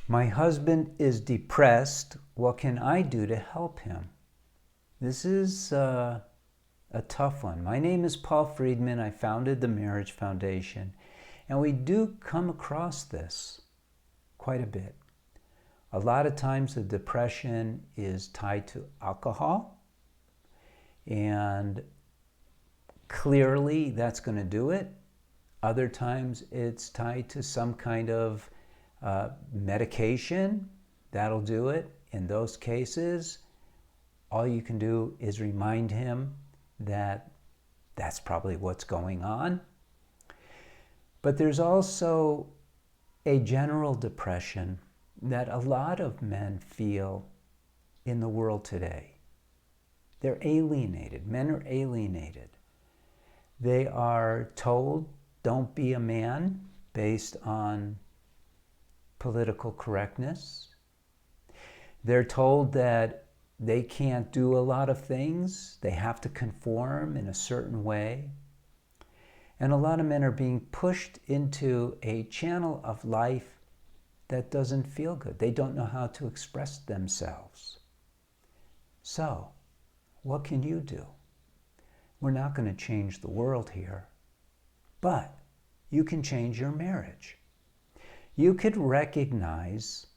My husband is depressed. What can I do to help him? This is a tough one. My name is Paul Friedman. I founded the Marriage Foundation, and we do come across this quite a bit. A lot of times the depression is tied to alcohol, and clearly that's going to do it. Other times it's tied to some kind of medication. That'll do it. In those cases, all you can do is remind him that that's probably what's going on. But there's also a general depression that a lot of men feel in the world today. They're alienated. Men are alienated. They are told, don't be a man, based on political correctness. They're told that they can't do a lot of things. They have to conform in a certain way. And a lot of men are being pushed into a channel of life that doesn't feel good. They don't know how to express themselves. So, what can you do? We're not going to change the world here, but you can change your marriage. You could recognize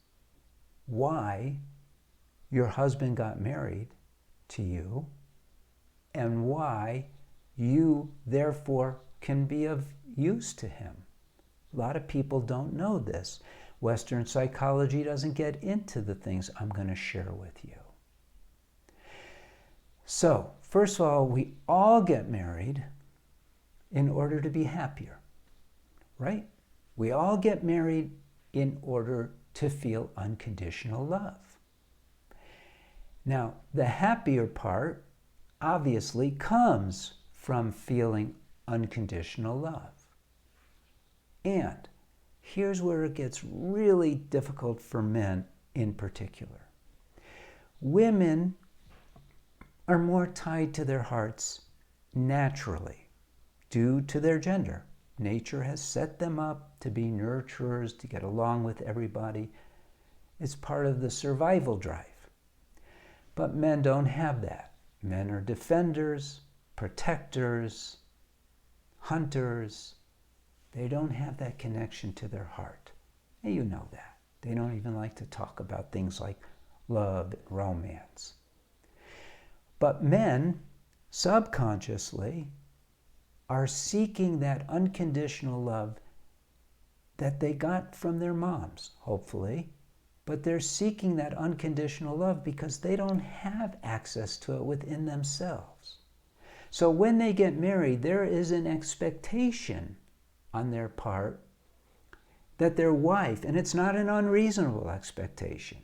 why your husband got married to you and why you, therefore, can be of use to him. A lot of people don't know this. Western psychology doesn't get into the things I'm going to share with you. So, first of all, we all get married in order to be happier, right? We all get married in order to feel unconditional love. Now, the happier part obviously comes from feeling unconditional love. And here's where it gets really difficult for men in particular. Women are more tied to their hearts naturally due to their gender. Nature has set them up to be nurturers, to get along with everybody. It's part of the survival drive. But men don't have that. Men are defenders, protectors, hunters. They don't have that connection to their heart. And you know that. They don't even like to talk about things like love and romance. But men, subconsciously, are seeking that unconditional love that they got from their moms, hopefully. But they're seeking that unconditional love because they don't have access to it within themselves. So when they get married, there is an expectation on their part that their wife, and it's not an unreasonable expectation,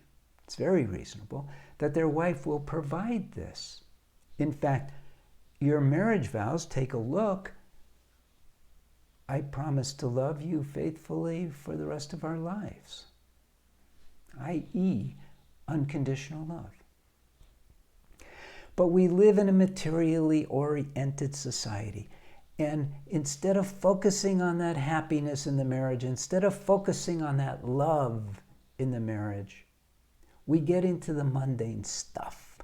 it's very reasonable, that their wife will provide this. In fact, your marriage vows, take a look. I promise to love you faithfully for the rest of our lives, i.e., unconditional love. But we live in a materially oriented society. And instead of focusing on that happiness in the marriage, instead of focusing on that love in the marriage, we get into the mundane stuff.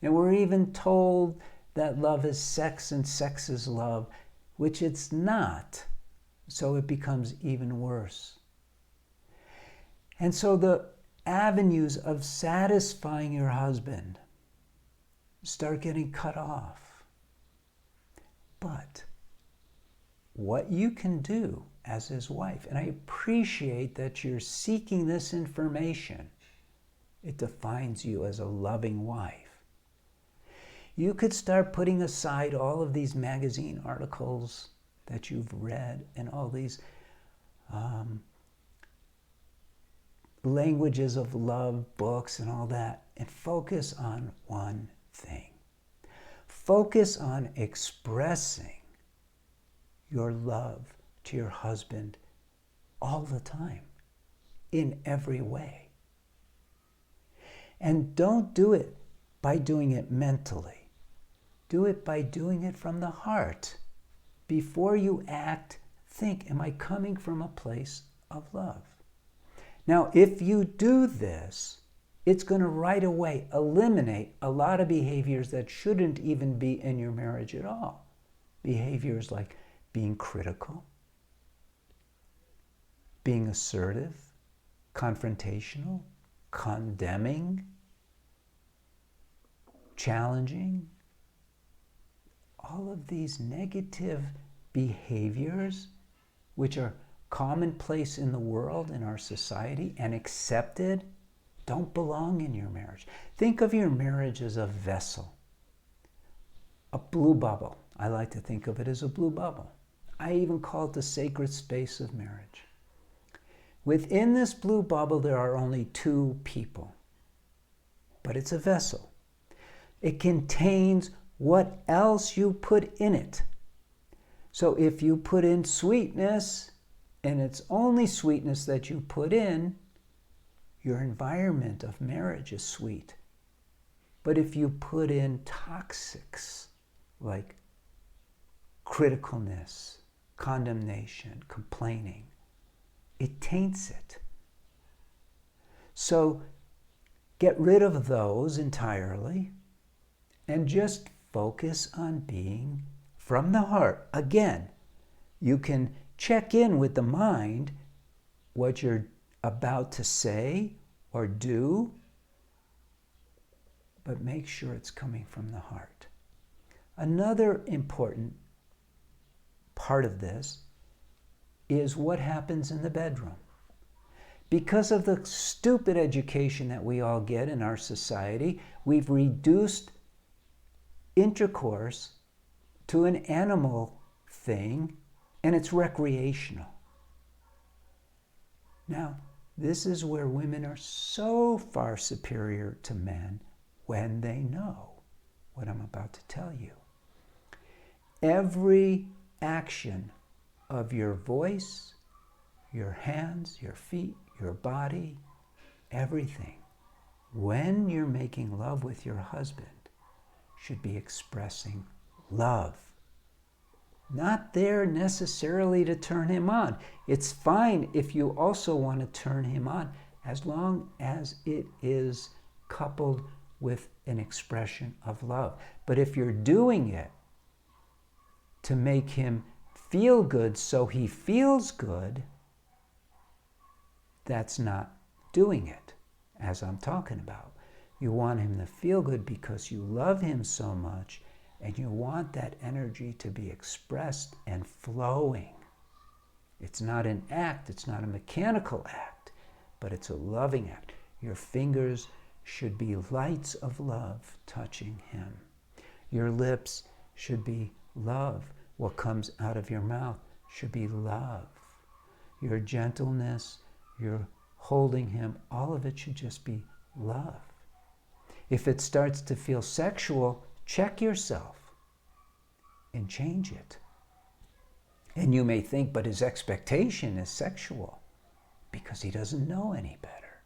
And we're even told that love is sex and sex is love, which it's not. So it becomes even worse. And so the avenues of satisfying your husband start getting cut off. But what you can do as his wife, and I appreciate that you're seeking this information, it defines you as a loving wife. You could start putting aside all of these magazine articles that you've read and all these languages of love books and all that, and focus on one thing. Focus on expressing your love to your husband all the time, in every way. And don't do it by doing it mentally. Do it by doing it from the heart. Before you act, think, am I coming from a place of love? Now, if you do this, it's going to right away eliminate a lot of behaviors that shouldn't even be in your marriage at all. Behaviors like being critical, being assertive, confrontational, condemning, challenging. All of these negative behaviors, which are commonplace in the world, in our society, and accepted, don't belong in your marriage. Think of your marriage as a vessel, a blue bubble. I like to think of it as a blue bubble. I even call it the sacred space of marriage. Within this blue bubble, there are only two people, but it's a vessel. It contains what else you put in it. So if you put in sweetness, and it's only sweetness that you put in, your environment of marriage is sweet. But if you put in toxics like criticalness, condemnation, complaining, it taints it. So get rid of those entirely and just focus on being from the heart. Again, you can check in with the mind what you're about to say or do, but make sure it's coming from the heart. Another important part of this is what happens in the bedroom. Because of the stupid education that we all get in our society, we've reduced intercourse to an animal thing, and it's recreational. Now, this is where women are so far superior to men when they know what I'm about to tell you. Every action of your voice, your hands, your feet, your body, everything, when you're making love with your husband, should be expressing love. Not there necessarily to turn him on. It's fine if you also want to turn him on, as long as it is coupled with an expression of love. But if you're doing it to make him feel good so he feels good, that's not doing it, as I'm talking about. You want him to feel good because you love him so much, and you want that energy to be expressed and flowing. It's not an act, it's not a mechanical act, but it's a loving act. Your fingers should be lights of love touching him. Your lips should be love. What comes out of your mouth should be love. Your gentleness, your holding him, all of it should just be love. If it starts to feel sexual, check yourself and change it. And you may think, but his expectation is sexual because he doesn't know any better.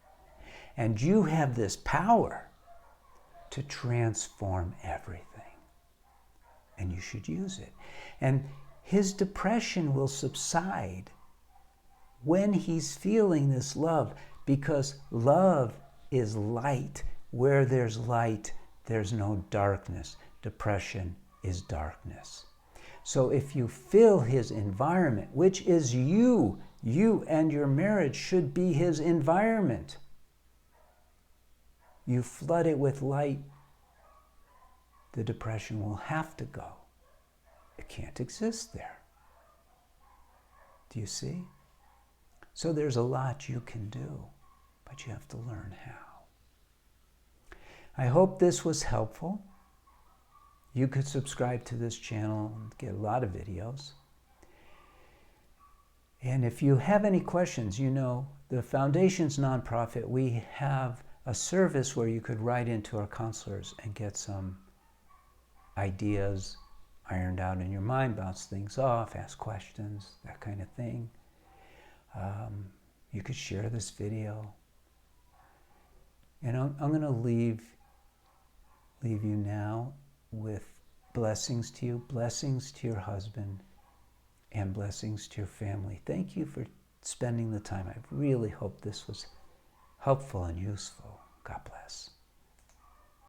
And you have this power to transform everything. And you should use it. And his depression will subside when he's feeling this love, because love is light. Where there's light, there's no darkness. Depression is darkness. So if you fill his environment, which is you and your marriage should be his environment. You flood it with light, the depression will have to go. It can't exist there. Do you see? So there's a lot you can do, but you have to learn how. I hope this was helpful. You could subscribe to this channel and get a lot of videos. And if you have any questions, you know, the Foundation's nonprofit, we have a service where you could write into our counselors and get some ideas ironed out in your mind, bounce things off, ask questions, that kind of thing. You could share this video. And I'm going to leave you now with blessings to you, blessings to your husband, and blessings to your family. Thank you for spending the time. I really hope this was helpful and useful. God bless.